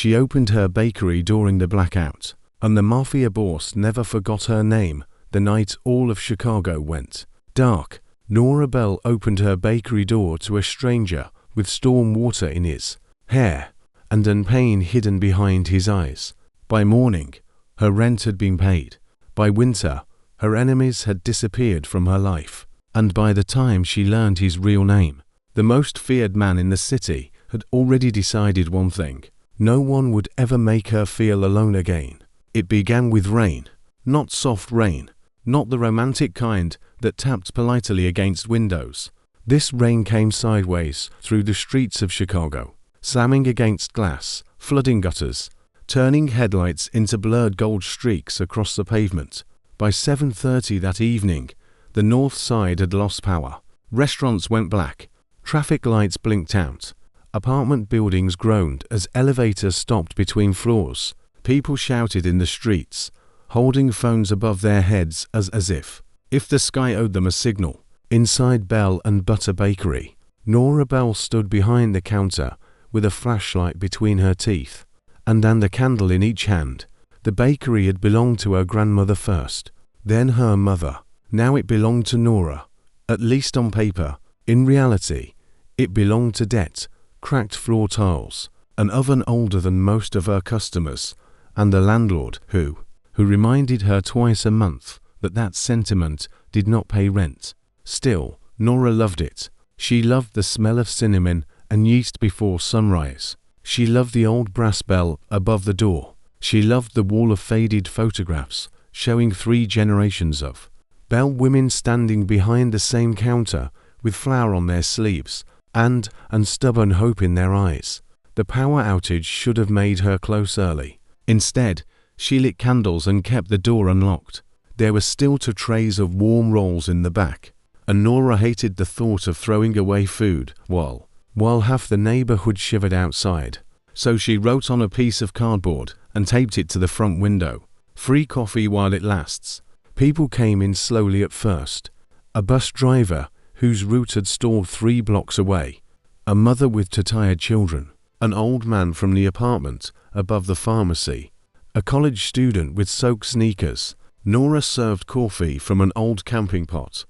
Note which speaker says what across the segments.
Speaker 1: She opened her bakery during the blackout, and the Mafia boss never forgot her name the night all of Chicago went dark. Nora Bell opened her bakery door to a stranger with storm water in his hair and pain hidden behind his eyes. By morning, her rent had been paid. By winter, her enemies had disappeared from her life. And by the time she learned his real name, the most feared man in the city had already decided one thing: no one would ever make her feel alone again. It began with rain, not soft rain, not the romantic kind that tapped politely against windows. This rain came sideways through the streets of Chicago, slamming against glass, flooding gutters, turning headlights into blurred gold streaks across the pavement. By 7:30 that evening, the north side had lost power. Restaurants went black. Traffic lights blinked out. Apartment buildings groaned as elevators stopped between floors. People shouted in the streets, holding phones above their heads as if the sky owed them a signal. Inside Bell and Butter Bakery, Nora Bell stood behind the counter with a flashlight between her teeth and a candle in each hand. The bakery had belonged to her grandmother first, then her mother. Now it belonged to Nora, at least on paper. In reality, it belonged to debt, cracked floor tiles, an oven older than most of her customers, and a landlord who reminded her twice a month that sentiment did not pay rent. Still, Nora loved it. She loved the smell of cinnamon and yeast before sunrise. She loved the old brass bell above the door. She loved the wall of faded photographs showing 3 generations of Bell women standing behind the same counter with flour on their sleeves and stubborn hope in their eyes. The power outage should have made her close early. Instead, she lit candles and kept the door unlocked. There were still 2 trays of warm rolls in the back, and Nora hated the thought of throwing away food while half the neighborhood shivered outside. So she wrote on a piece of cardboard and taped it to the front window: "Free coffee while it lasts." People came in slowly at first. A bus driver whose route had stalled 3 blocks away, a mother with 2 tired children, an old man from the apartment above the pharmacy, a college student with soaked sneakers. Nora served coffee from an old camping pot,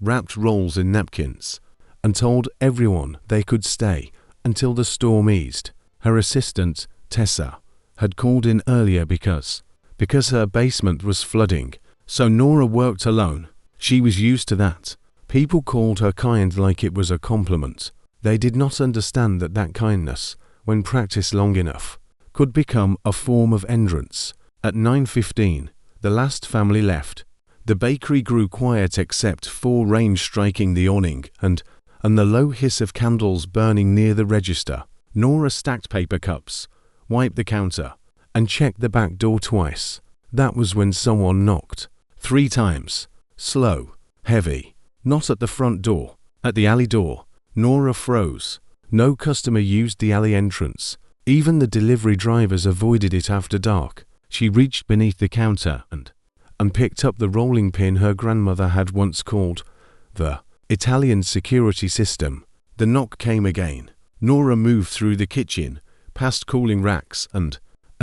Speaker 1: wrapped rolls in napkins, and told everyone they could stay until the storm eased. Her assistant, Tessa, had called in earlier because her basement was flooding, so Nora worked alone. She was used to that. People called her kind like it was a compliment. They did not understand that kindness, when practiced long enough, could become a form of endurance. At 9:15, the last family left. The bakery grew quiet except for rain striking the awning and the low hiss of candles burning near the register. Nora stacked paper cups, wiped the counter, and checked the back door twice. That was when someone knocked. 3 times. Slow, heavy. Not at the front door, at the alley door. Nora froze. No customer used the alley entrance. Even the delivery drivers avoided it after dark. She reached beneath the counter and picked up the rolling pin her grandmother had once called the Italian security system. The knock came again. Nora moved through the kitchen, past cooling racks and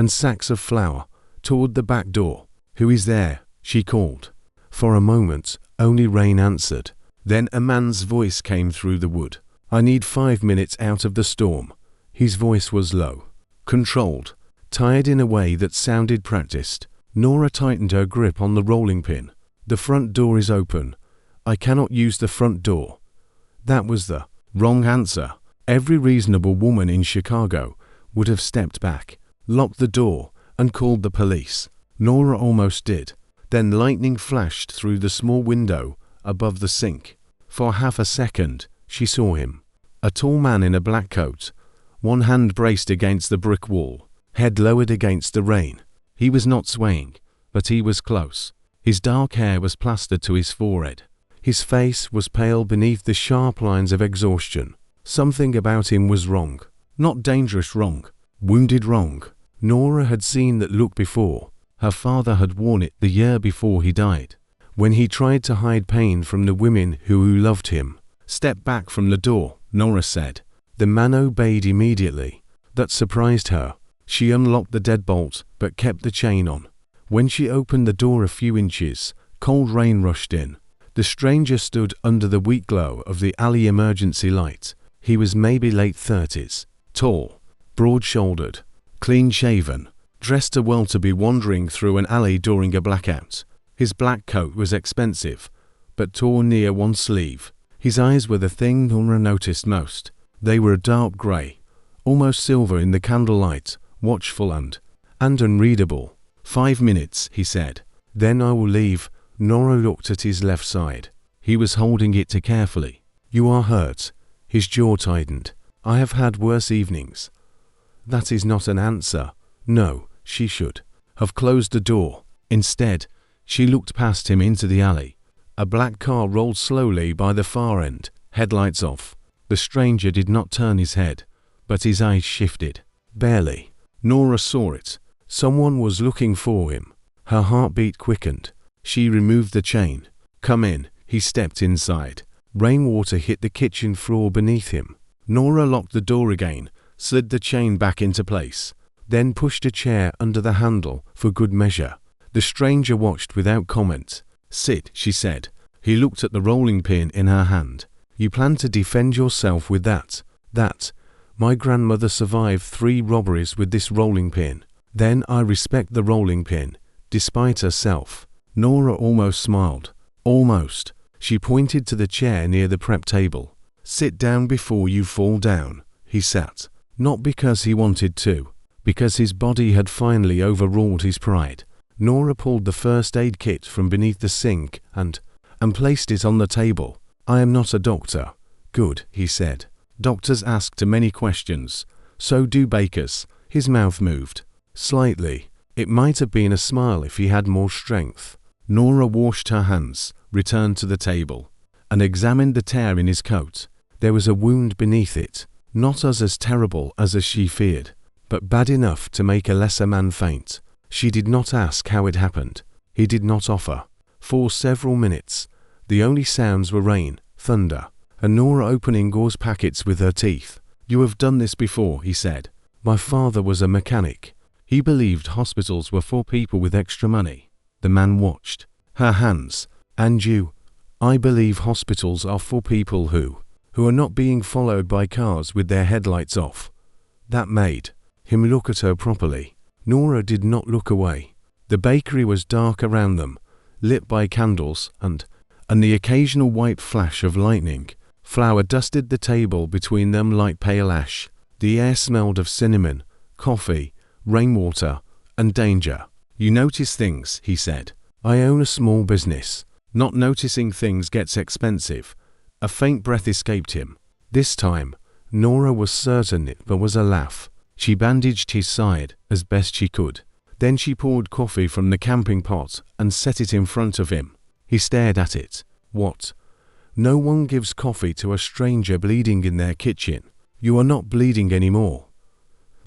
Speaker 1: sacks of flour, toward the back door. "Who is there?" she called. For a moment, only rain answered. Then a man's voice came through the wood. "I need 5 minutes out of the storm." His voice was low, controlled, tired in a way that sounded practiced. Nora tightened her grip on the rolling pin. "The front door is open. I cannot use the front door." That was the wrong answer. Every reasonable woman in Chicago would have stepped back, locked the door, and called the police. Nora almost did. Then lightning flashed through the small window above the sink. For half a second, she saw him. A tall man in a black coat, one hand braced against the brick wall, head lowered against the rain. He was not swaying, but he was close. His dark hair was plastered to his forehead. His face was pale beneath the sharp lines of exhaustion. Something about him was wrong. Not dangerous wrong, wounded wrong. Nora had seen that look before. Her father had worn it the year before he died, when he tried to hide pain from the women who loved him. "Step back from the door," Nora said. The man obeyed immediately. That surprised her. She unlocked the deadbolt, but kept the chain on. When she opened the door a few inches, cold rain rushed in. The stranger stood under the weak glow of the alley emergency light. He was maybe late 30s, tall, broad-shouldered, clean-shaven, dressed well to be wandering through an alley during a blackout. His black coat was expensive, but torn near one sleeve. His eyes were the thing Nora noticed most. They were a dark grey, almost silver in the candlelight, watchful and unreadable. 5 minutes, he said. Then I will leave. Nora looked at his left side. He was holding it too carefully. You are hurt. His jaw tightened. I have had worse evenings. That is not an answer. No, she should have closed the door. Instead, she looked past him into the alley. A black car rolled slowly by the far end, headlights off. The stranger did not turn his head, but his eyes shifted. Barely. Nora saw it. Someone was looking for him. Her heartbeat quickened. She removed the chain. Come in. He stepped inside. Rainwater hit the kitchen floor beneath him. Nora locked the door again, slid the chain back into place, then pushed a chair under the handle for good measure. The stranger watched without comment. Sit, she said. He looked at the rolling pin in her hand. You plan to defend yourself with that? That. My grandmother survived 3 robberies with this rolling pin. Then I respect the rolling pin, despite herself. Nora almost smiled. Almost. She pointed to the chair near the prep table. Sit down before you fall down. He sat. Not because he wanted to, because his body had finally overruled his pride. Nora pulled the first aid kit from beneath the sink and placed it on the table. I am not a doctor. Good, he said. Doctors ask too many questions. So do bakers. His mouth moved. Slightly. It might have been a smile if he had more strength. Nora washed her hands, returned to the table, and examined the tear in his coat. There was a wound beneath it, not as terrible as she feared, but bad enough to make a lesser man faint. She did not ask how it happened. He did not offer. For several minutes, the only sounds were rain, thunder, and Nora opening gauze packets with her teeth. You have done this before, he said. My father was a mechanic. He believed hospitals were for people with extra money. The man watched. Her hands. And you. I believe hospitals are for people who are not being followed by cars with their headlights off. That made him look at her properly. Nora did not look away. The bakery was dark around them, lit by candles and the occasional white flash of lightning. Flour dusted the table between them like pale ash. The air smelled of cinnamon, coffee, rainwater, and danger. You notice things, he said. I own a small business. Not noticing things gets expensive. A faint breath escaped him. This time, Nora was certain it was a laugh. She bandaged his side as best she could. Then she poured coffee from the camping pot and set it in front of him. He stared at it. What? No one gives coffee to a stranger bleeding in their kitchen. You are not bleeding anymore.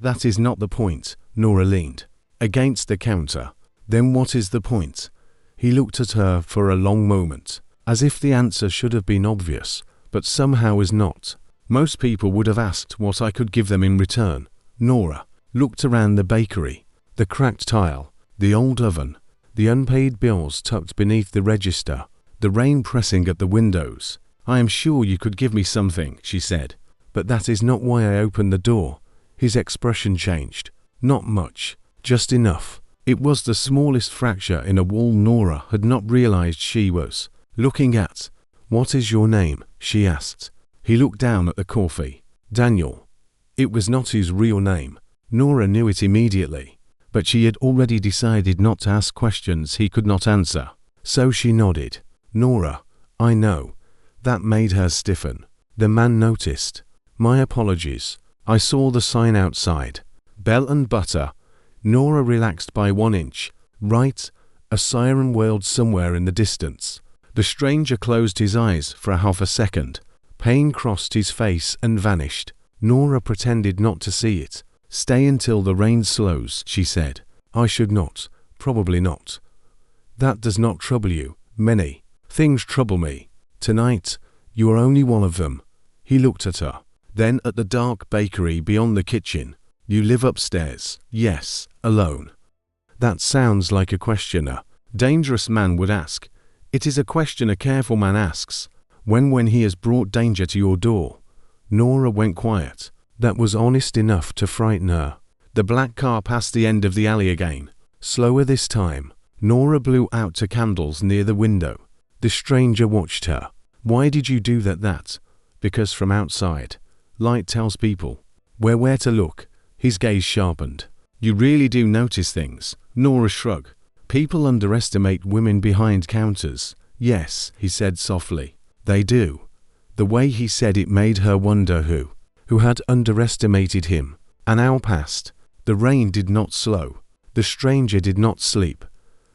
Speaker 1: That is not the point. Nora leaned against the counter. Then what is the point? He looked at her for a long moment, as if the answer should have been obvious, but somehow is not. Most people would have asked what I could give them in return. Nora looked around the bakery, the cracked tile, the old oven, the unpaid bills tucked beneath the register, the rain pressing at the windows. I am sure you could give me something, she said, but that is not why I opened the door. His expression changed. Not much, just enough. It was the smallest fracture in a wall Nora had not realized she was looking at. What is your name? She asked. He looked down at the coffee. Daniel. It was not his real name. Nora knew it immediately, but she had already decided not to ask questions he could not answer. So she nodded. Nora, I know. That made her stiffen. The man noticed. My apologies. I saw the sign outside. Bell and butter. Nora relaxed by 1 inch. Right, a siren wailed somewhere in the distance. The stranger closed his eyes for half a second. Pain crossed his face and vanished. Nora pretended not to see it. Stay until the rain slows, she said. I should not. Probably not. That does not trouble you. Many things trouble me. Tonight, you are only one of them. He looked at her, then at the dark bakery beyond the kitchen. You live upstairs? Yes, alone. That sounds like a question a dangerous man would ask. It is a question a careful man asks when he has brought danger to your door. Nora went quiet. That was honest enough to frighten her. The black car passed the end of the alley again. Slower this time. Nora blew out two candles near the window. The stranger watched her. Why did you do that? Because from outside, light tells people where to look. His gaze sharpened. You really do notice things. Nora shrugged. People underestimate women behind counters. Yes, he said softly. They do. The way he said it made her wonder who had underestimated him. An hour passed. The rain did not slow. The stranger did not sleep,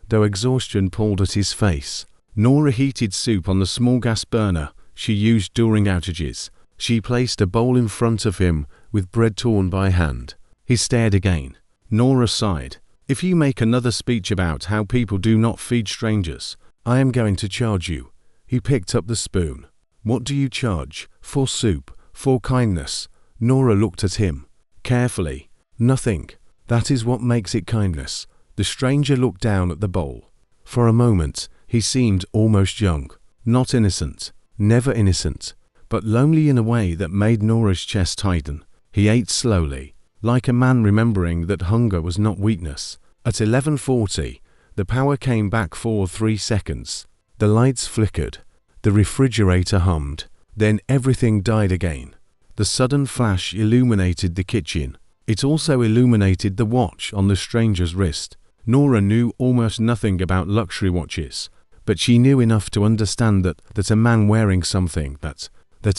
Speaker 1: though exhaustion pulled at his face. Nora heated soup on the small gas burner she used during outages. She placed a bowl in front of him with bread torn by hand. He stared again. Nora sighed. If you make another speech about how people do not feed strangers, I am going to charge you. He picked up the spoon. What do you charge? For soup? For kindness? Nora looked at him carefully. Nothing. That is what makes it kindness. The stranger looked down at the bowl. For a moment, he seemed almost young. Not innocent. Never innocent. But lonely in a way that made Nora's chest tighten. He ate slowly, like a man remembering that hunger was not weakness. At 11:40, the power came back for 3 seconds. The lights flickered. The refrigerator hummed. Then everything died again. The sudden flash illuminated the kitchen. It also illuminated the watch on the stranger's wrist. Nora knew almost nothing about luxury watches, but she knew enough to understand that a man wearing something that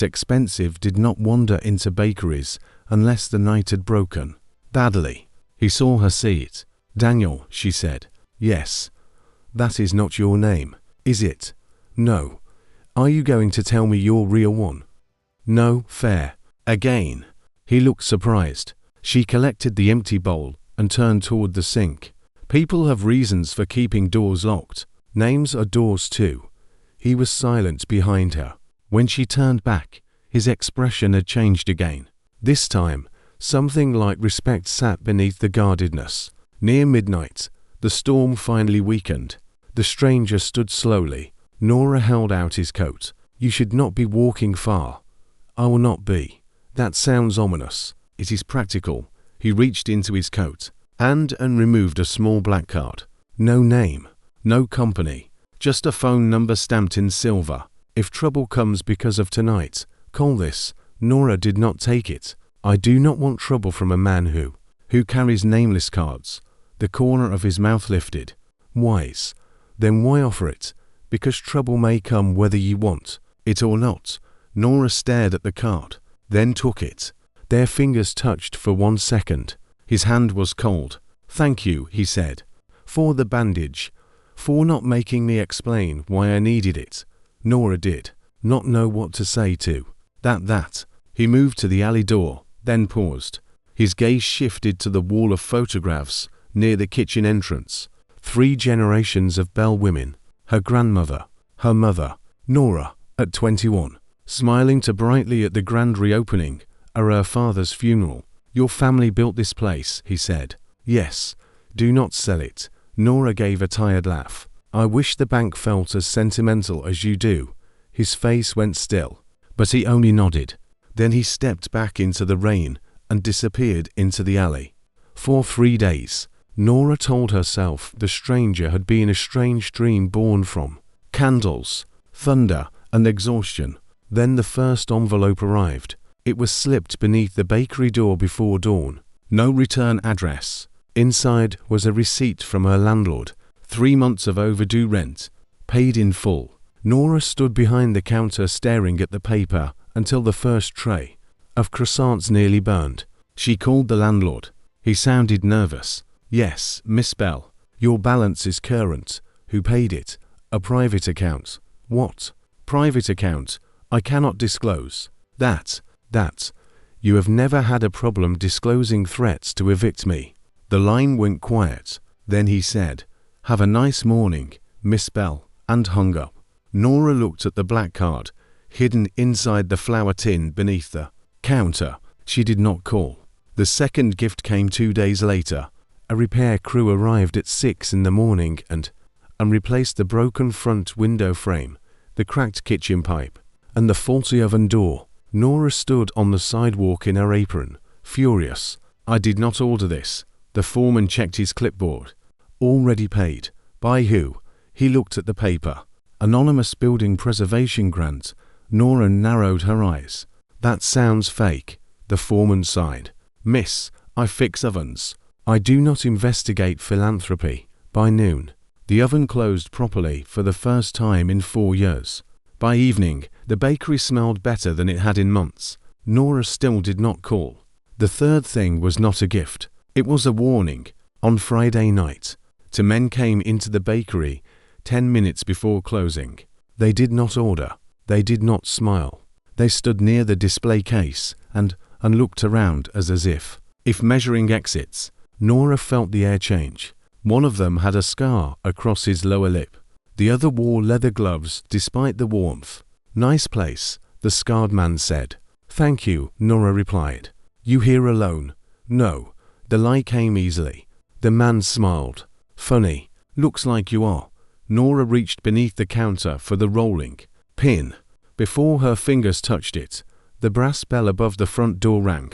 Speaker 1: expensive did not wander into bakeries unless the night had broken. Badly. He saw her see it. Daniel, she said. Yes. That is not your name, is it? No. Are you going to tell me your real one? No, fair. Again. He looked surprised. She collected the empty bowl and turned toward the sink. People have reasons for keeping doors locked. Names are doors too. He was silent behind her. When she turned back, his expression had changed again. This time, something like respect sat beneath the guardedness. Near midnight, the storm finally weakened. The stranger stood slowly. Nora held out his coat. You should not be walking far. I will not be. That sounds ominous. It is practical. He reached into his coat and removed a small black card. No name, no company, just a phone number stamped in silver. If trouble comes because of tonight, call this. Nora did not take it. I do not want trouble from a man who carries nameless cards. The corner of his mouth lifted. Wise. Then why offer it? Because trouble may come whether you want it or not. Nora stared at the card, then took it. Their fingers touched for 1 second. His hand was cold. Thank you, he said. For the bandage. For not making me explain why I needed it. Nora did not know what to say to that. He moved to the alley door, then paused. His gaze shifted to the wall of photographs near the kitchen entrance. 3 generations of Bell women. Her grandmother, her mother, Nora, at 21, smiling too brightly at the grand reopening, or her father's funeral. Your family built this place, he said. Yes. Do not sell it. Nora gave a tired laugh. I wish the bank felt as sentimental as you do. His face went still, but he only nodded. Then he stepped back into the rain and disappeared into the alley. For 3 days, Nora told herself the stranger had been a strange dream born from candles, thunder, and exhaustion. Then the first envelope arrived. It was slipped beneath the bakery door before dawn. No return address. Inside was a receipt from her landlord. 3 months of overdue rent, paid in full. Nora stood behind the counter staring at the paper until the first tray of croissants nearly burned. She called the landlord. He sounded nervous. Yes, Miss Bell. Your balance is current. Who paid it? A private account. What? Private account. I cannot disclose. That. You have never had a problem disclosing threats to evict me. The line went quiet. Then he said, Have a nice morning, Miss Bell, and hung up. Nora looked at the black card, hidden inside the flour tin beneath the counter. She did not call. The second gift came 2 days later. A repair crew arrived at 6 in the morning and replaced the broken front window frame, the cracked kitchen pipe, and the faulty oven door. Nora stood on the sidewalk in her apron, furious. I did not order this. The foreman checked his clipboard. Already paid. By who? He looked at the paper. Anonymous building preservation grant. Nora narrowed her eyes. That sounds fake. The foreman sighed. Miss, I fix ovens. I do not investigate philanthropy. By noon, the oven closed properly for the first time in 4 years. By evening, the bakery smelled better than it had in months. Nora still did not call. The third thing was not a gift. It was a warning. On Friday night, 2 men came into the bakery 10 minutes before closing. They did not order. They did not smile. They stood near the display case and looked around as if measuring exits. Nora felt the air change. One of them had a scar across his lower lip. The other wore leather gloves despite the warmth. Nice place, the scarred man said. Thank you, Nora replied. You here alone? No. The lie came easily. The man smiled. Funny. Looks like you are. Nora reached beneath the counter for the rolling pin. Before her fingers touched it, the brass bell above the front door rang.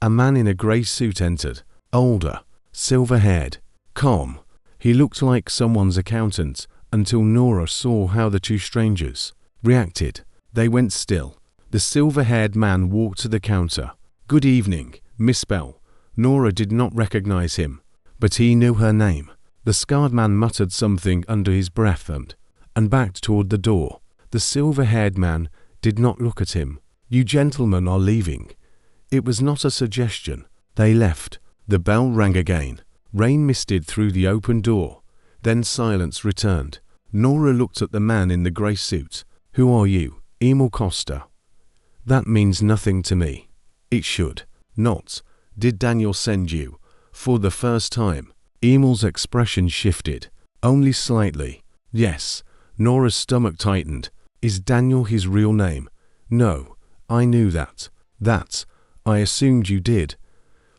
Speaker 1: A man in a grey suit entered. Older, silver-haired, calm. He looked like someone's accountant until Nora saw how the 2 strangers reacted. They went still. The silver-haired man walked to the counter. Good evening, Miss Bell. Nora did not recognize him, but he knew her name. The scarred man muttered something under his breath and backed toward the door. The silver-haired man did not look at him. You gentlemen are leaving. It was not a suggestion. They left. The bell rang again. Rain misted through the open door. Then silence returned. Nora looked at the man in the grey suit. Who are you? Emil Costa. That means nothing to me. It should. Not. Did Daniel send you? For the first time, Emil's expression shifted. Only slightly. Yes. Nora's stomach tightened. Is Daniel his real name? No. I knew that. I assumed you did.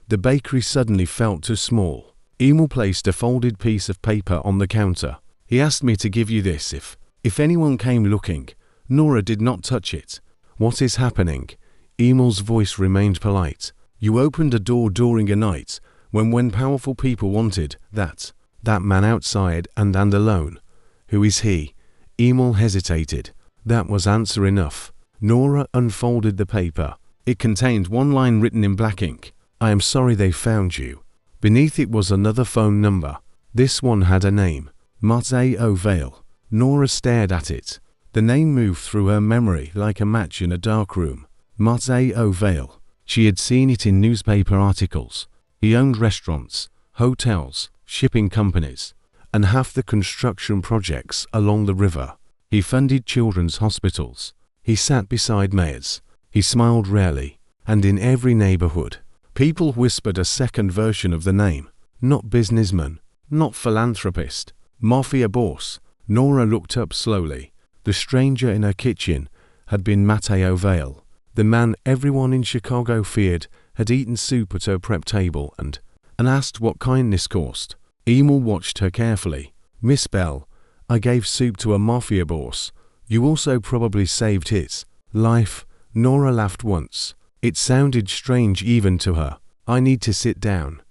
Speaker 1: The bakery suddenly felt too small. Emil placed a folded piece of paper on the counter. He asked me to give you this if anyone came looking. Nora did not touch it. What is happening? Emil's voice remained polite. You opened a door during a night when powerful people wanted that man outside and alone. Who is he? Emil hesitated. That was answer enough. Nora unfolded the paper. It contained one line written in black ink. I am sorry they found you. Beneath it was another phone number. This one had a name. Matteo Vale. Nora stared at it. The name moved through her memory like a match in a dark room. Matteo Vale. She had seen it in newspaper articles. He owned restaurants, hotels, shipping companies, and half the construction projects along the river. He funded children's hospitals. He sat beside mayors. He smiled rarely, and in every neighborhood, people whispered a second version of the name. Not businessman, not philanthropist, Mafia boss. Nora looked up slowly. The stranger in her kitchen had been Matteo Vale. The man everyone in Chicago feared had eaten soup at her prep table and asked what kindness cost. Emil watched her carefully. Miss Bell, I gave soup to a Mafia boss. You also probably saved his life. Nora laughed once. It sounded strange even to her. I need to sit down.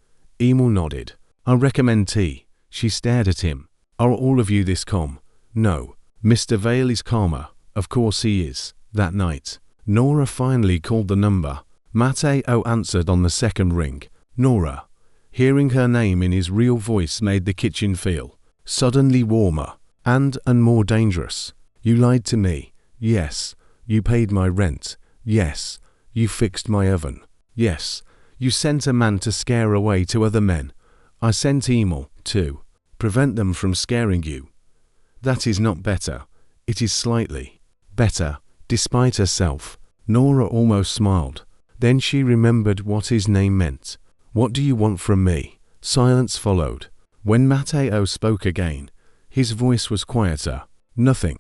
Speaker 1: Emil nodded. I recommend tea. She stared at him. Are all of you this calm? No. Mr. Vale is calmer. Of course he is. That night, Nora finally called the number. Matteo answered on the second ring. Nora. Hearing her name in his real voice made the kitchen feel suddenly warmer and more dangerous. You lied to me. Yes. You paid my rent. Yes. You fixed my oven. Yes. You sent a man to scare away 2 other men. I sent Emil to prevent them from scaring you. That is not better. It is slightly better. Despite herself, Nora almost smiled. Then she remembered what his name meant. What do you want from me? Silence followed. When Matteo spoke again, his voice was quieter. Nothing.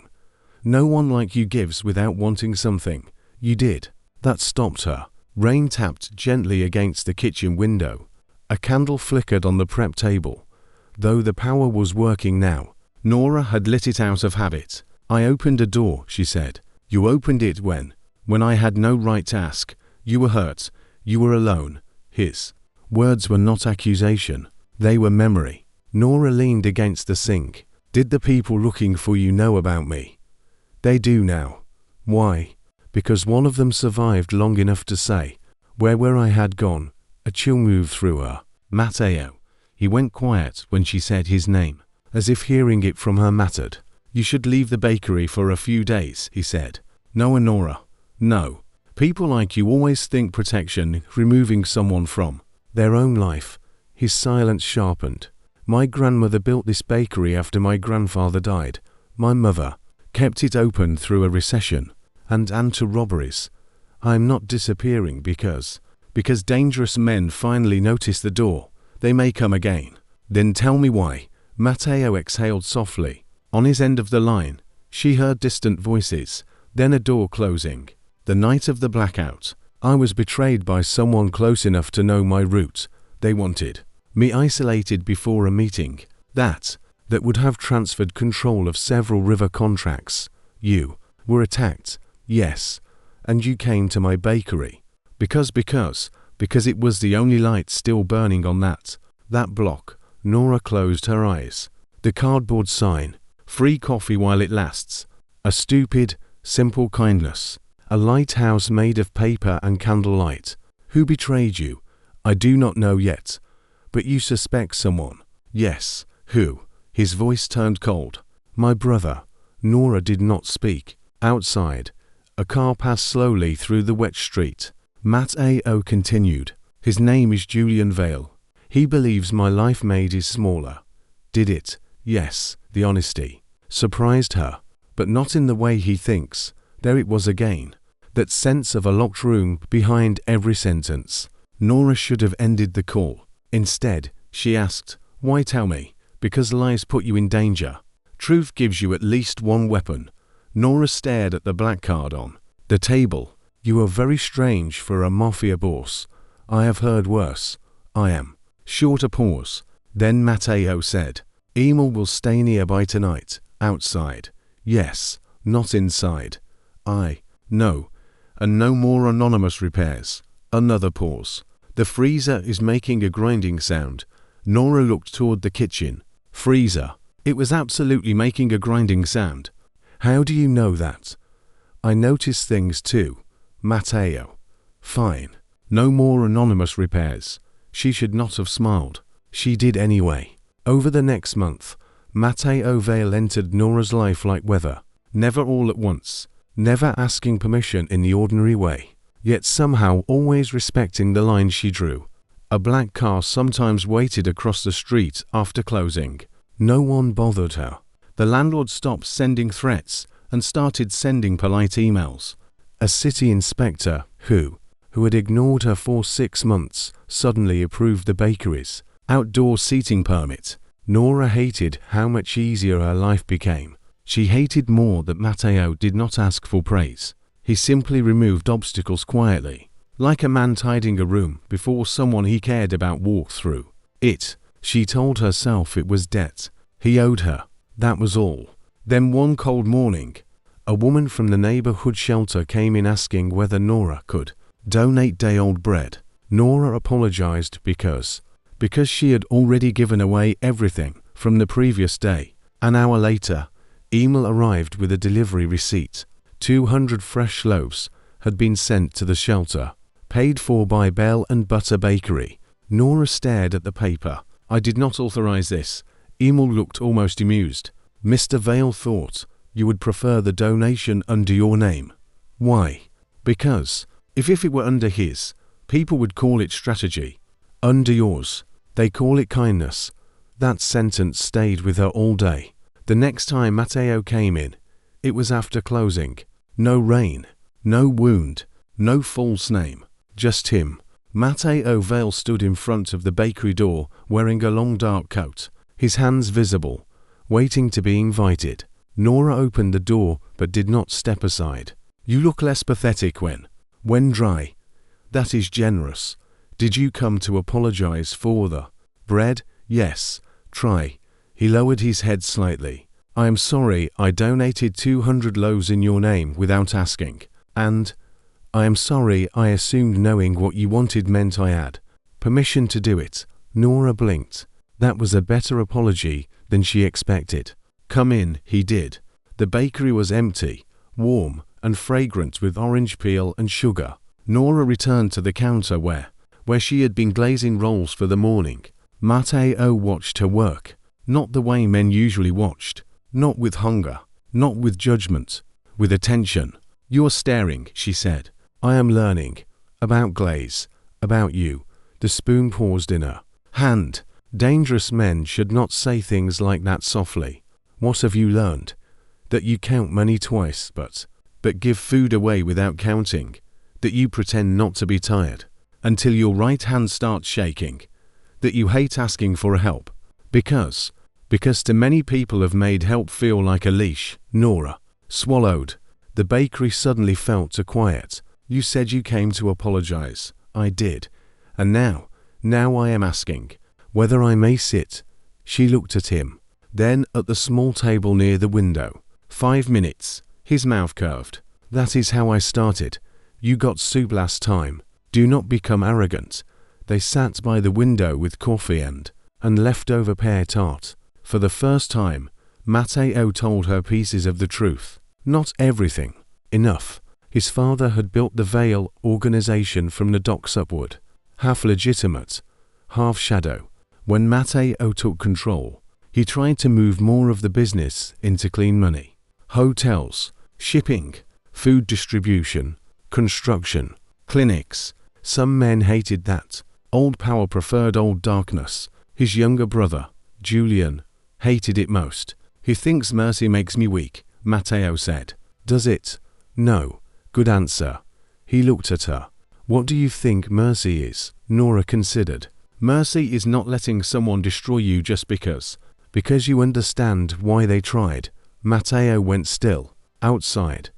Speaker 1: No one like you gives without wanting something. You did. That stopped her. Rain tapped gently against the kitchen window. A candle flickered on the prep table. Though the power was working now, Nora had lit it out of habit. "I opened a door," she said. "You opened it when I had no right to ask. You were hurt. You were alone." His words were not accusation. They were memory. Nora leaned against the sink. "Did the people looking for you know about me?" "They do now." "Why?" "Because one of them survived long enough to say where I had gone." A chill moved through her. "Matteo." He went quiet when she said his name, as if hearing it from her mattered. "You should leave the bakery for a few days," he said. "No, Nora. No. People like you always think protection, removing someone from their own life." His silence sharpened. "My grandmother built this bakery after my grandfather died. My mother kept it open through a recession and to robberies. I am not disappearing because dangerous men finally notice the door. They may come again." "Then tell me why." Matteo exhaled softly. On his end of the line, she heard distant voices, then a door closing. "The night of the blackout, I was betrayed by someone close enough to know my route. They wanted me isolated before a meeting that would have transferred control of several river contracts. You were attacked, yes, and you came to my bakery because it was the only light still burning on that block." Nora closed her eyes. The cardboard sign, "Free coffee while it lasts." A stupid, simple kindness. A lighthouse made of paper and candlelight. "Who betrayed you?" "I do not know yet. But you suspect someone." "Yes. Who?" His voice turned cold. "My brother." Nora did not speak. Outside, a car passed slowly through the wet street. Matteo continued. "His name is Julian Vale. He believes my life made is smaller." "Did it?" "Yes." The honesty surprised her, but not in the way he thinks. There it was again. That sense of a locked room behind every sentence. Nora should have ended the call. Instead, she asked, "Why tell me?" "Because lies put you in danger. Truth gives you at least one weapon." Nora stared at the black card on the table. "You are very strange for a Mafia boss. I have heard worse." "I am." Shorter pause. Then Matteo said, "Emil will stay nearby tonight." "Outside?" "Yes, not inside." "No. And no more anonymous repairs." Another pause. "The freezer is making a grinding sound." Nora looked toward the kitchen. "Freezer?" "It was absolutely making a grinding sound." "How do you know that?" "I notice things too." Matteo. "Fine. No more anonymous repairs." She should not have smiled. She did anyway. Over the next month, Matteo Vale entered Nora's life like weather. Never all at once. Never asking permission in the ordinary way. Yet somehow always respecting the line she drew. A black car sometimes waited across the street after closing. No one bothered her. The landlord stopped sending threats and started sending polite emails. A city inspector who had ignored her for 6 months, suddenly approved the bakery's outdoor seating permit. Nora hated how much easier her life became. She hated more that Matteo did not ask for praise. He simply removed obstacles quietly, like a man tidying a room before someone he cared about walked through it. She told herself it was debt he owed her. That was all. Then one cold morning, a woman from the neighborhood shelter came in asking whether Nora could donate day-old bread. Nora apologized because she had already given away everything from the previous day. An hour later, Emil arrived with a delivery receipt. 200 fresh loaves had been sent to the shelter, paid for by Bell and Butter Bakery. Nora stared at the paper. "I did not authorize this." Emil looked almost amused. "Mr. Vale thought you would prefer the donation under your name." "Why?" "Because if it were under his, people would call it strategy. Under yours, they call it kindness." That sentence stayed with her all day. The next time Matteo came in, it was after closing. No rain, no wound, no false name, just him. Matteo Vale stood in front of the bakery door wearing a long dark coat, his hands visible, waiting to be invited. Nora opened the door but did not step aside. "You look less pathetic when dry." That is generous. Did you come to apologize for the bread? Yes. Try. He lowered his head slightly. I am sorry I donated 200 loaves in your name without asking. And I am sorry I assumed knowing what you wanted meant I had permission to do it. Nora blinked. That was a better apology than she expected. Come in, he did. The bakery was empty, warm, and fragrant with orange peel and sugar. Nora returned to the counter where she had been glazing rolls for the morning. Matteo watched her work, not the way men usually watched, not with hunger, not with judgment, with attention. You're staring, she said. I am learning. About glaze. About you. The spoon paused in her hand. Dangerous men should not say things like that softly. What have you learned? That you count money twice, but give food away without counting. That you pretend not to be tired until your right hand starts shaking. That you hate asking for help. Because too many people have made help feel like a leash. Nora swallowed. The bakery suddenly felt too quiet. You said you came to apologize. I did. And now I am asking whether I may sit. She looked at him, then at the small table near the window. 5 minutes. His mouth curved. That is how I started. You got soup last time. Do not become arrogant. They sat by the window with coffee and leftover pear tart. For the first time, Matteo told her pieces of the truth. Not everything. Enough. His father had built the Vale organization from the docks upward. Half legitimate, half shadow. When Matteo took control, he tried to move more of the business into clean money. Hotels, shipping, food distribution, construction, clinics. Some men hated that. Old power preferred old darkness. His younger brother, Julian, hated it most. He thinks mercy makes me weak, Matteo said. Does it? No. Good answer. He looked at her. What do you think mercy is? Nora considered. Mercy is not letting someone destroy you just because you understand why they tried. Matteo went still. Outside,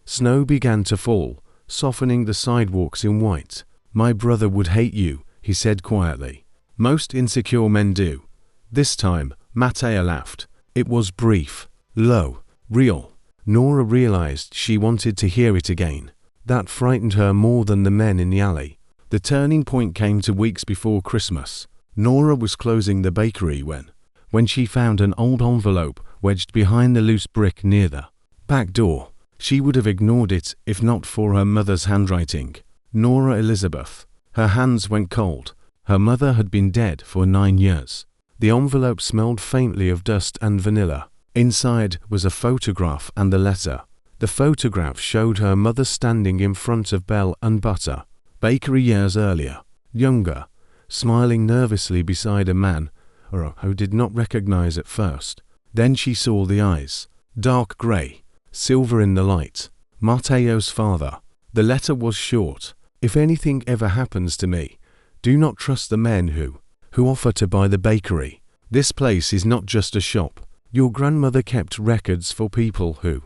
Speaker 1: snow began to fall, softening the sidewalks in white. My brother would hate you, he said quietly. Most insecure men do. This time, Matteo laughed. It was brief, low, real. Nora realized she wanted to hear it again. That frightened her more than the men in the alley. The turning point came 2 weeks before Christmas. Nora was closing the bakery when she found an old envelope wedged behind the loose brick near the back door. She would have ignored it if not for her mother's handwriting. Nora Elizabeth. Her hands went cold. Her mother had been dead for 9 years. The envelope smelled faintly of dust and vanilla. Inside was a photograph and the letter. The photograph showed her mother standing in front of Bell and Butter, bakery years earlier, younger, smiling nervously beside a man who did not recognize at first. Then she saw the eyes, dark grey, silver in the light. Matteo's father. The letter was short. If anything ever happens to me, do not trust the men who offer to buy the bakery. This place is not just a shop. Your grandmother kept records for people who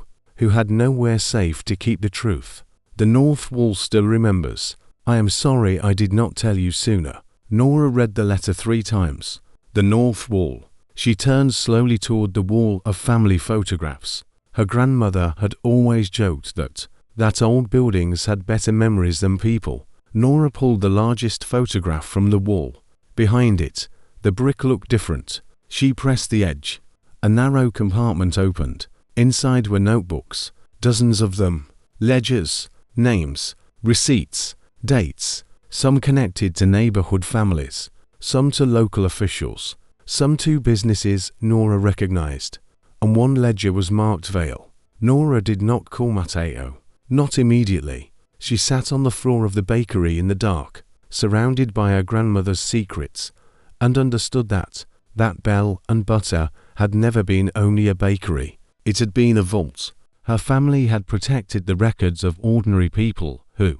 Speaker 1: had nowhere safe to keep the truth. The North Wall still remembers. I am sorry I did not tell you sooner. Nora read the letter 3 times. The North Wall. She turned slowly toward the wall of family photographs. Her grandmother had always joked that old buildings had better memories than people. Nora pulled the largest photograph from the wall. Behind it, the brick looked different. She pressed the edge. A narrow compartment opened. Inside were notebooks, dozens of them, ledgers, names, receipts, dates, some connected to neighborhood families, some to local officials, some to businesses Nora recognized, and one ledger was marked Vale. Nora did not call Matteo. Not immediately. She sat on the floor of the bakery in the dark, surrounded by her grandmother's secrets, and understood that Bell and Butter had never been only a bakery. It had been a vault. Her family had protected the records of ordinary people who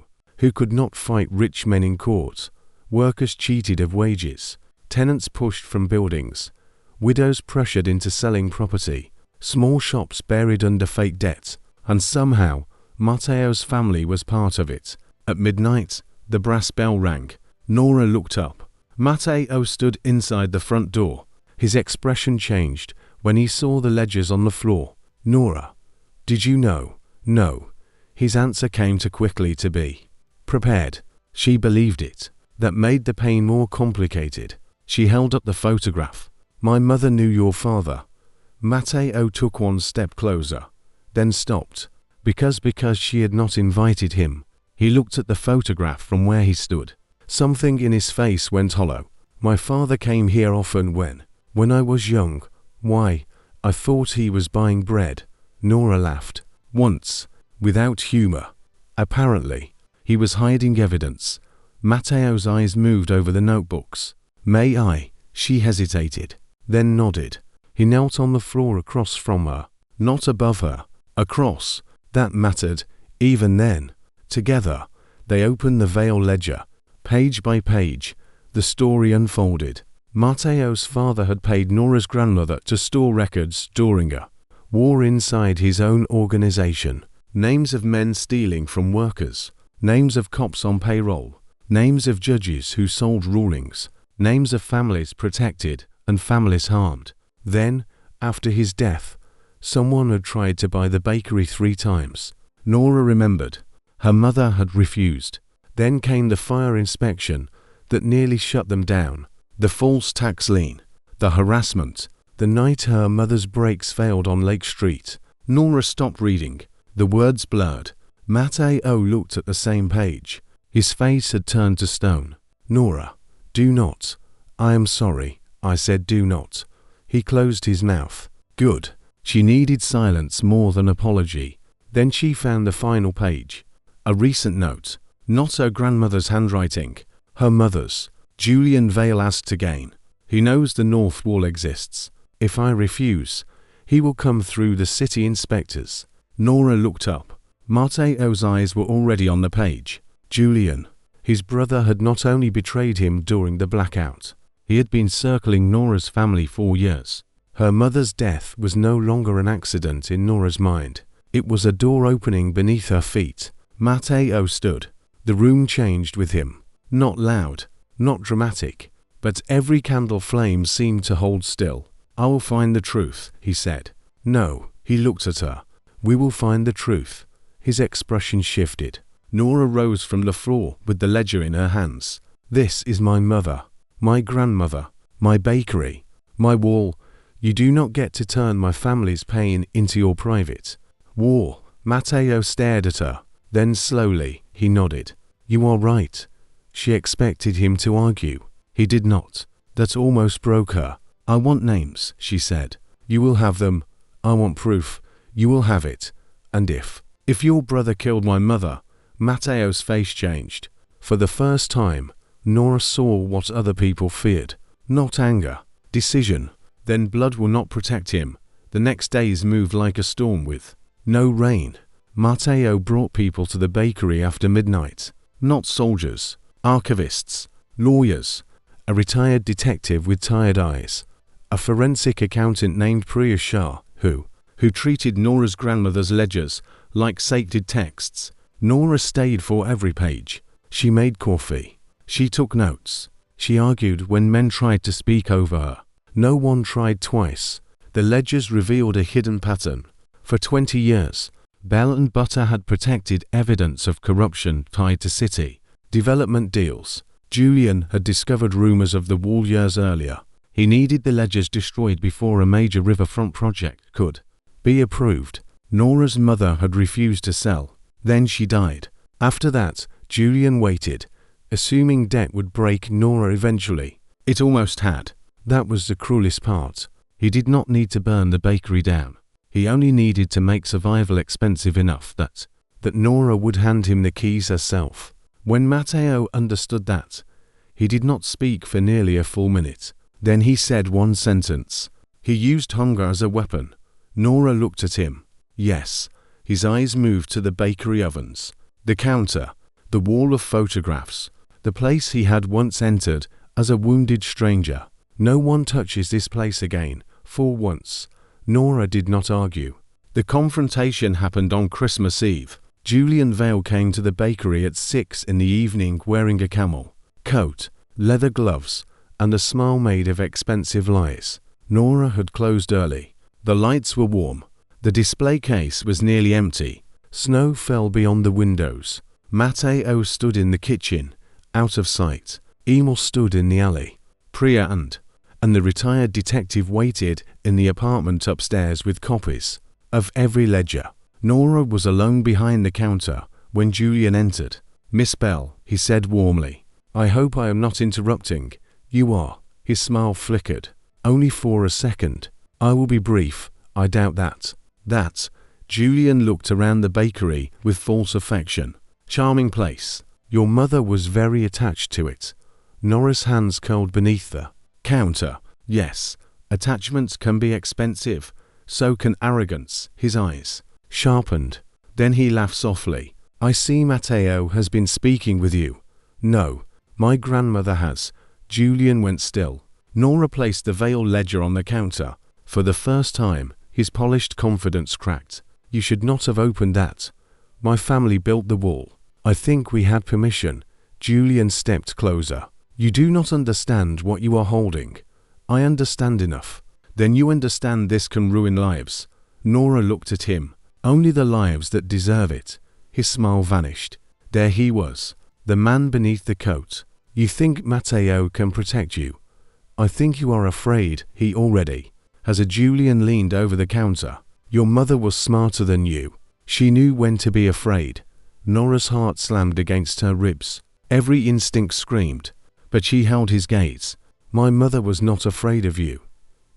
Speaker 1: could not fight rich men in court. Workers cheated of wages. Tenants pushed from buildings. Widows pressured into selling property. Small shops buried under fake debt. And somehow, Matteo's family was part of it. At midnight, The brass bell rang. Nora looked up. Matteo stood inside the front door. His expression changed when he saw the ledgers on the floor. "Nora, did you know?" "No." His answer came too quickly to be prepared. She believed it. That made the pain more complicated. She held up the photograph. "My mother knew your father." Matteo took one step closer, then stopped. Because she had not invited him. He looked at the photograph from where he stood. Something in his face went hollow. "My father came here often when I was young. Why, I thought he was buying bread." Nora laughed. "Once, without humor. Apparently, he was hiding evidence." Matteo's eyes moved over the notebooks. "May I?" She hesitated, then nodded. He knelt on the floor across from her, not above her, across. That mattered, even then. Together, they opened the veil ledger. Page by page, the story unfolded. Matteo's father had paid Nora's grandmother to store records during a war inside his own organization. Names of men stealing from workers, names of cops on payroll, names of judges who sold rulings, names of families protected and families harmed. Then, after his death, someone had tried to buy the bakery 3 times. Nora remembered. Her mother had refused. Then came the fire inspection that nearly shut them down, the false tax lien, the harassment, the night her mother's brakes failed on Lake Street. Nora stopped reading. The words blurred. Matteo looked at the same page. His face had turned to stone. "Nora, do not." "I am sorry," I said, "do not." He closed his mouth. Good. She needed silence more than apology. Then she found the final page. A recent note. Not her grandmother's handwriting. Her mother's. Julian Vale asked again. "He knows the North Wall exists. If I refuse, he will come through the city inspectors." Nora looked up. Matteo's eyes were already on the page. Julian. His brother had not only betrayed him during the blackout. He had been circling Nora's family for years. Her mother's death was no longer an accident in Nora's mind. It was a door opening beneath her feet. Matteo stood. The room changed with him. Not loud, not dramatic, but every candle flame seemed to hold still. "I will find the truth," he said. "No," he looked at her. "We will find the truth." His expression shifted. Nora rose from the floor with the ledger in her hands. "This is my mother, my grandmother, my bakery, my wall. You do not get to turn my family's pain into your private war." Matteo stared at her. Then slowly, he nodded. "You are right." She expected him to argue. He did not. That almost broke her. "I want names," she said. "You will have them. I want proof. You will have it. And if your brother killed my mother." Matteo's face changed. For the first time, Nora saw what other people feared. Not anger, decision. Then blood will not protect him. The next days moved like a storm with no rain. Matteo brought people to the bakery after midnight. Not soldiers, archivists, lawyers, a retired detective with tired eyes, a forensic accountant named Priya Shah, who treated Nora's grandmother's ledgers like sacred texts. Nora stayed for every page. She made coffee. She took notes. She argued when men tried to speak over her. No one tried twice. The ledgers revealed a hidden pattern. For 20 years, Bell and Butter had protected evidence of corruption tied to city development deals. Julian had discovered rumors of the wall years earlier. He needed the ledgers destroyed before a major riverfront project could be approved. Nora's mother had refused to sell. Then she died. After that, Julian waited, assuming debt would break Nora eventually. It almost had. That was the cruelest part. He did not need to burn the bakery down. He only needed to make survival expensive enough that Nora would hand him the keys herself. When Matteo understood that, he did not speak for nearly a full minute. Then he said one sentence. He used hunger as a weapon. Nora looked at him. Yes. His eyes moved to the bakery ovens, the counter, the wall of photographs, the place he had once entered as a wounded stranger. No one touches this place again, for once. Nora did not argue. The confrontation happened on Christmas Eve. Julian Vale came to the bakery at 6 in the evening wearing a camel coat, leather gloves, and a smile made of expensive lies. Nora had closed early. The lights were warm. The display case was nearly empty. Snow fell beyond the windows. Matteo stood in the kitchen, out of sight. Emil stood in the alley. Priya and the retired detective waited in the apartment upstairs with copies of every ledger. Nora was alone behind the counter when Julian entered. "Miss Bell," he said warmly. "I hope I am not interrupting." "You are." His smile flickered. "Only for a second. I will be brief." "I doubt that." Julian looked around the bakery with false affection. "Charming place. Your mother was very attached to it." Nora's hands curled beneath the counter. "Yes, attachments can be expensive. So can arrogance." His eyes sharpened. Then he laughed softly. "I see Matteo has been speaking with you." "No, my grandmother has." Julian went still. Nora placed the Vale ledger on the counter. For the first time, his polished confidence cracked. "You should not have opened that. My family built the wall." "I think we had permission." Julian stepped closer. "You do not understand what you are holding." "I understand enough." "Then you understand this can ruin lives." Nora looked at him. "Only the lives that deserve it." His smile vanished. There he was, the man beneath the coat. "You think Matteo can protect you?" "I think you are afraid he already has." Julian leaned over the counter. "Your mother was smarter than you. She knew when to be afraid." Nora's heart slammed against her ribs. Every instinct screamed, but she held his gaze. "My mother was not afraid of you."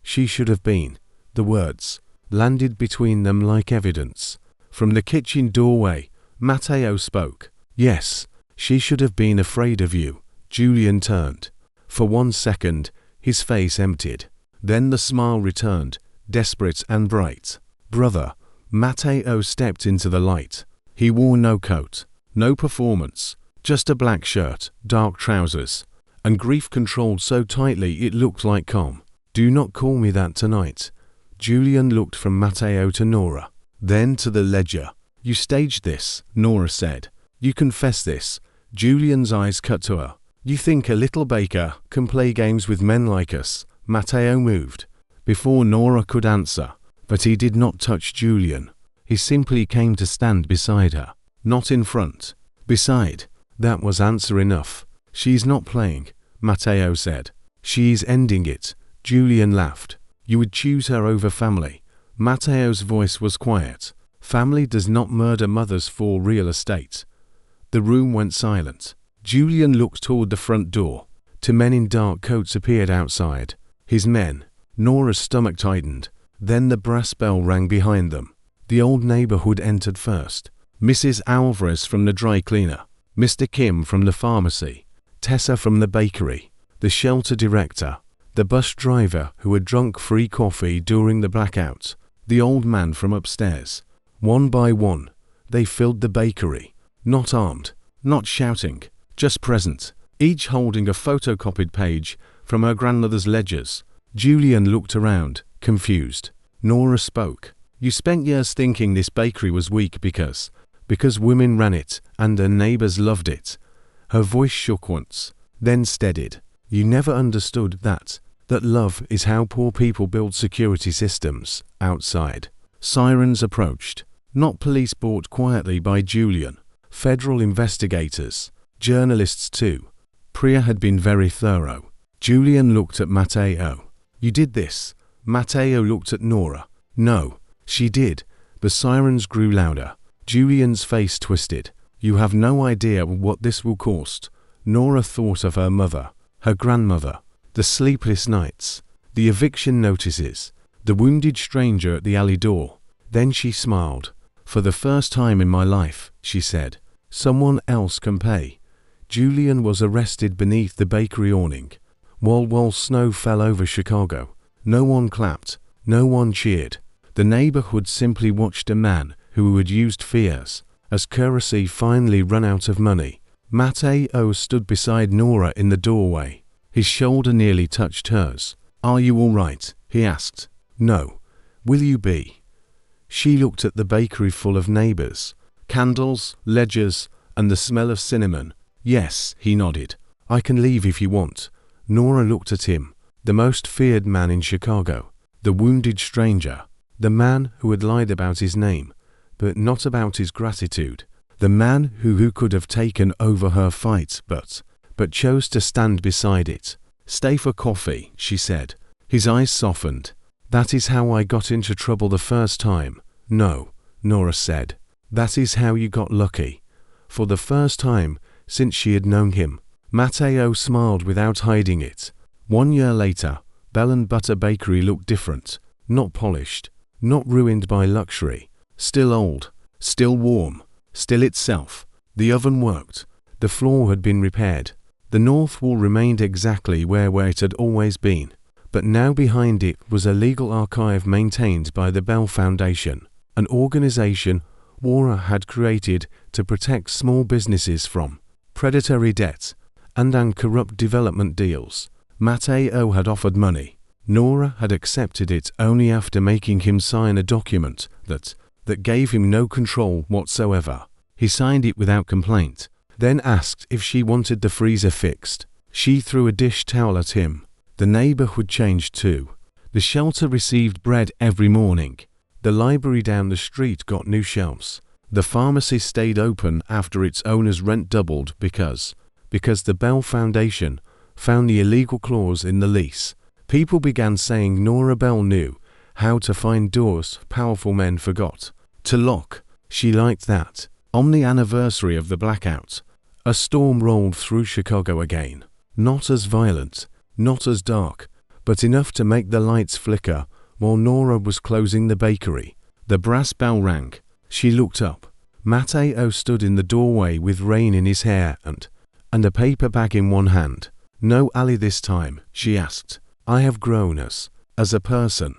Speaker 1: "She should have been." The words landed between them like evidence. From the kitchen doorway, Matteo spoke. "Yes, she should have been afraid of you." Julian turned. For 1 second, his face emptied. Then the smile returned, desperate and bright. "Brother." Matteo stepped into the light. He wore no coat, no performance, just a black shirt, dark trousers, and grief controlled so tightly it looked like calm. "Do not call me that tonight." Julian looked from Matteo to Nora, then to the ledger. "You staged this," Nora said. "You confess this." Julian's eyes cut to her. "You think a little baker can play games with men like us?" Matteo moved before Nora could answer, but he did not touch Julian. He simply came to stand beside her, not in front. Beside. That was answer enough. "She's not playing," Matteo said. "She's ending it." Julian laughed. "You would choose her over family." Matteo's voice was quiet. "Family does not murder mothers for real estate." The room went silent. Julian looked toward the front door. 2 men in dark coats appeared outside. His men. Nora's stomach tightened. Then the brass bell rang behind them. The old neighborhood entered first. Mrs. Alvarez from the dry cleaner. Mr. Kim from the pharmacy. Tessa from the bakery. The shelter director. The bus driver who had drunk free coffee during the blackout. The old man from upstairs. One by one, they filled the bakery. Not armed, not shouting, just present, each holding a photocopied page from her grandmother's ledgers. Julian looked around, confused. Nora spoke. "You spent years thinking this bakery was weak because women ran it and their neighbors loved it." Her voice shook once, then steadied. "You never understood that love is how poor people build security systems." Outside, sirens approached. Not police brought quietly by Julian. Federal investigators. Journalists too. Priya had been very thorough. Julian looked at Matteo. "You did this." Matteo looked at Nora. "No, she did." The sirens grew louder. Julian's face twisted. "You have no idea what this will cost." Nora thought of her mother, her grandmother, the sleepless nights, the eviction notices, the wounded stranger at the alley door. Then she smiled. "For the first time in my life," she said, "someone else can pay." Julian was arrested beneath the bakery awning. While snow fell over Chicago, no one clapped, no one cheered. The neighborhood simply watched a man who had used fears as currency finally run out of money. Matteo stood beside Nora in the doorway. His shoulder nearly touched hers. "Are you all right?" he asked. "No. Will you be?" She looked at the bakery full of neighbors. Candles, ledgers, and the smell of cinnamon. Yes, he nodded. I can leave if you want. Nora looked at him, the most feared man in Chicago, the wounded stranger, the man who had lied about his name, but not about his gratitude, the man who could have taken over her fight but chose to stand beside it. Stay for coffee, she said. His eyes softened. That is how I got into trouble the first time. No, Nora said. That is how you got lucky. For the first time since she had known him. Matteo smiled without hiding it. 1 year later, Bell and Butter Bakery looked different, not polished, not ruined by luxury, still old, still warm, still itself. The oven worked. The floor had been repaired. The north wall remained exactly where it had always been, but now behind it was a legal archive maintained by the Bell Foundation, an organization Nora had created to protect small businesses from predatory debt and corrupt development deals. Matteo had offered money. Nora had accepted it only after making him sign a document that gave him no control whatsoever. He signed it without complaint, then asked if she wanted the freezer fixed. She threw a dish towel at him. The neighborhood changed too. The shelter received bread every morning. The library down the street got new shelves. The pharmacy stayed open after its owner's rent doubled because the Bell Foundation found the illegal clause in the lease. People began saying Nora Bell knew how to find doors powerful men forgot to lock. She liked that. On the anniversary of the blackout, a storm rolled through Chicago again. Not as violent, not as dark, but enough to make the lights flicker while Nora was closing the bakery. The brass bell rang. She looked up. Matteo stood in the doorway with rain in his hair and a paper bag in one hand. No alley this time, she asked. I have grown as a person.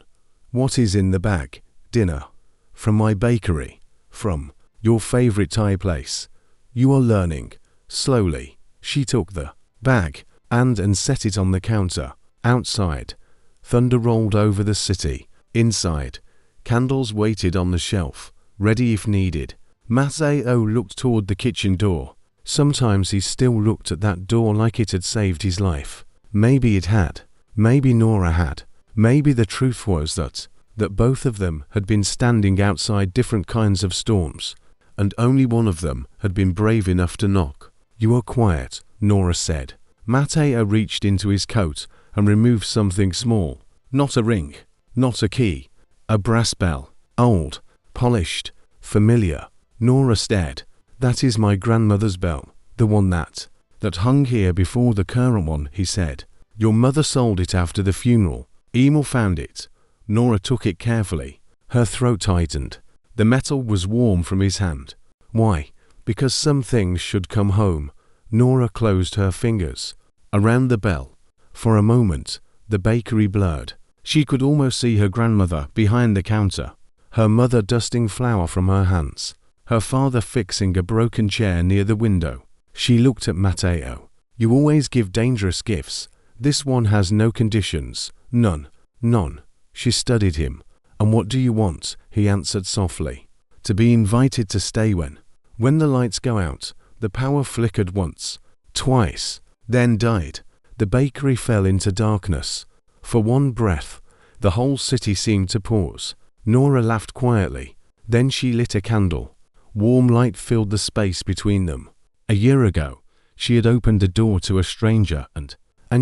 Speaker 1: What is in the bag? Dinner. From my bakery. From your favorite Thai place. You are learning. Slowly, she took the bag and set it on the counter. Outside, thunder rolled over the city. Inside, candles waited on the shelf, ready if needed. Matteo looked toward the kitchen door. Sometimes he still looked at that door like it had saved his life. Maybe it had. Maybe Nora had. Maybe the truth was that both of them had been standing outside different kinds of storms, and only one of them had been brave enough to knock. You are quiet, Nora said. Matteo reached into his coat and removed something small. Not a ring, not a key, a brass bell. Old, polished, familiar. Nora stared. That is my grandmother's bell, the one that hung here before the current one, he said. Your mother sold it after the funeral. Emil found it. Nora took it carefully. Her throat tightened. The metal was warm from his hand. Why? Because some things should come home. Nora closed her fingers around the bell. For a moment, the bakery blurred. She could almost see her grandmother behind the counter, her mother dusting flour from her hands, her father fixing a broken chair near the window. She looked at Matteo. You always give dangerous gifts. This one has no conditions. None. None. She studied him. And what do you want? He answered softly. To be invited to stay when the lights go out. The power flickered once, twice, then died. The bakery fell into darkness. For one breath, the whole city seemed to pause. Nora laughed quietly. Then she lit a candle. Warm light filled the space between them. A year ago, she had opened a door to a stranger and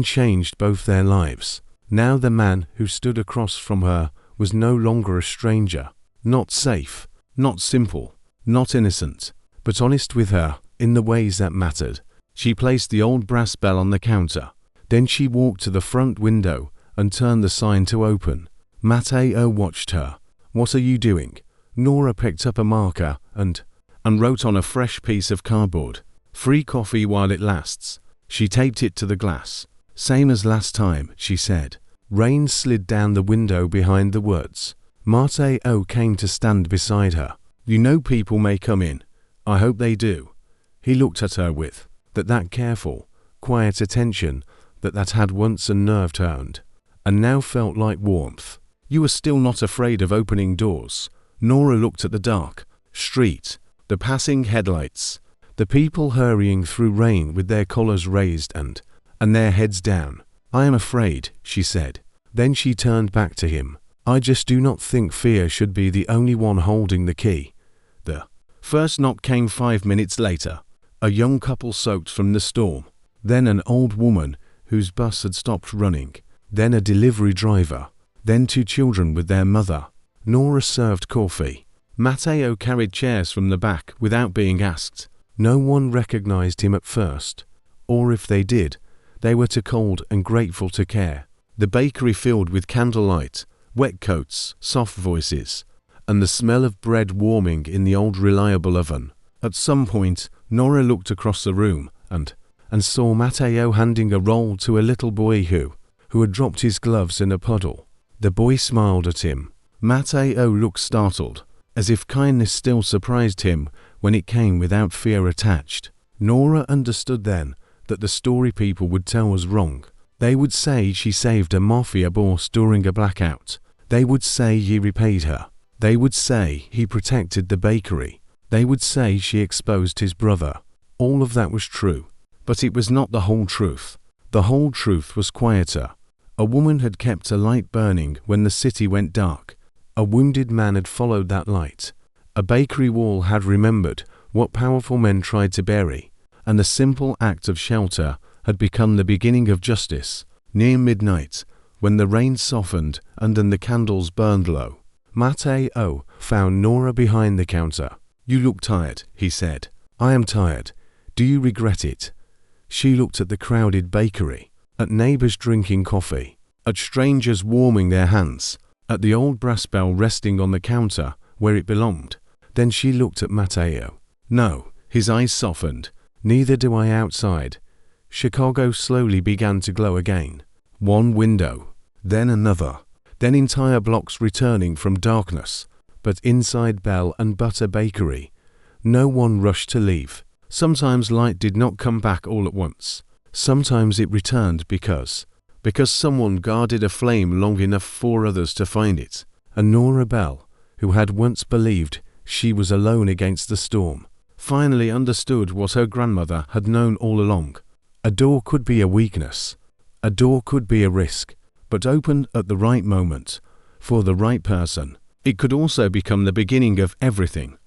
Speaker 1: changed both their lives. Now the man who stood across from her was no longer a stranger. Not safe, not simple, not innocent, but honest with her in the ways that mattered. She placed the old brass bell on the counter. Then she walked to the front window and turned the sign to open. Matteo watched her. What are you doing? Nora picked up a marker and wrote on a fresh piece of cardboard. Free coffee while it lasts. She taped it to the glass. Same as last time, she said. Rain slid down the window behind the words. Matteo came to stand beside her. You know people may come in. I hope they do. He looked at her with that careful, quiet attention that had once unnerved her and now felt like warmth. You are still not afraid of opening doors. Nora looked at the dark street, the passing headlights, the people hurrying through rain with their collars raised and their heads down. "I am afraid," she said. Then she turned back to him. "I just do not think fear should be the only one holding the key." The first knock came 5 minutes later. A young couple soaked from the storm. Then an old woman whose bus had stopped running. Then a delivery driver. Then 2 children with their mother. Nora served coffee. Matteo carried chairs from the back without being asked. No one recognized him at first. Or if they did, they were too cold and grateful to care. The bakery filled with candlelight, wet coats, soft voices, and the smell of bread warming in the old reliable oven. At some point, Nora looked across the room and saw Matteo handing a roll to a little boy who had dropped his gloves in a puddle. The boy smiled at him. Matteo looked startled, as if kindness still surprised him when it came without fear attached. Nora understood then that the story people would tell was wrong. They would say she saved a Mafia boss during a blackout. They would say he repaid her. They would say he protected the bakery. They would say she exposed his brother. All of that was true. But it was not the whole truth. The whole truth was quieter. A woman had kept a light burning when the city went dark. A wounded man had followed that light. A bakery wall had remembered what powerful men tried to bury. And the simple act of shelter had become the beginning of justice. Near midnight, when the rain softened and the candles burned low, Matteo found Nora behind the counter. "You look tired," he said. "I am tired. Do you regret it?" She looked at the crowded bakery, at neighbors drinking coffee, at strangers warming their hands, at the old brass bell resting on the counter where it belonged. Then she looked at Matteo. "No," his eyes softened. "Neither do I outside." Chicago slowly began to glow again. One window, then another, then entire blocks returning from darkness. But inside Bell and Butter Bakery, no one rushed to leave. Sometimes light did not come back all at once. Sometimes it returned because someone guarded a flame long enough for others to find it. And Nora Bell, who had once believed she was alone against the storm, finally understood what her grandmother had known all along. A door could be a weakness. A door could be a risk, but opened at the right moment, for the right person. It could also become the beginning of everything.